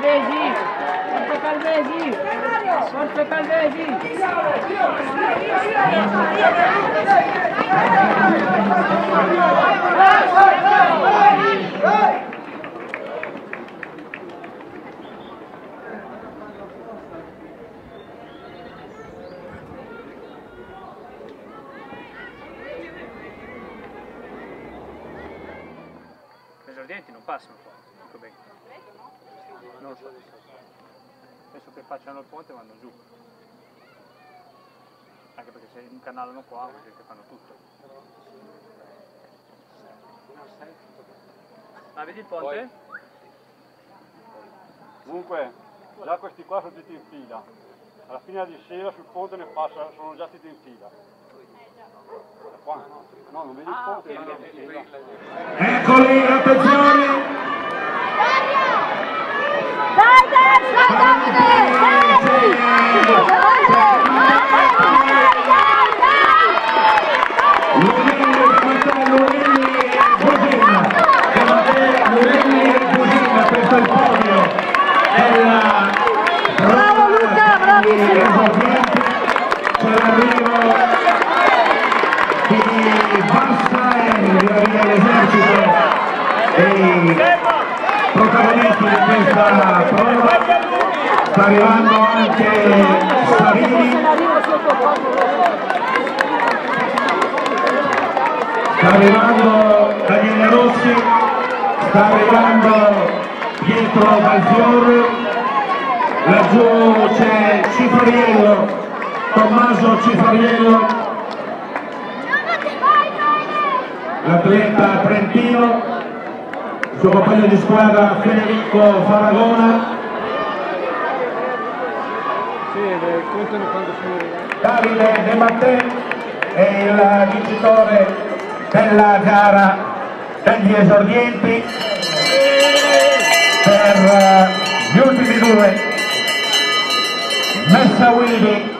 Calvesi! Forza Calvesi! Forza Calvesi! Gli esordienti non passano qua, dico bene. Non lo so. Penso che facciano il ponte e vanno giù. Anche perché se incanalano qua vuol dire che fanno tutto. Ma vedi il ponte? Comunque, già questi qua sono tutti in fila. Alla fine di sera sul ponte ne passa, sono già tutti in fila. Qua, no, non vedi il ponte, non vedi in fila. Eccoli, attenzione! Dai, questo è il podio della bravo Luca, bravissimo! C'è l'arrivo di Bassa e dell'esercito dei protagonisti di questa prova. Sta arrivando anche Savini, sta arrivando Daniele Rossi, sta arrivando Pietro Balfior, laggiù c'è Cifariello, Tommaso Cifariello, l'atleta trentino, il suo compagno di squadra Federico Faragona, Davide De Mattè è il vincitore della gara degli esordienti per gli ultimi due, Messaouili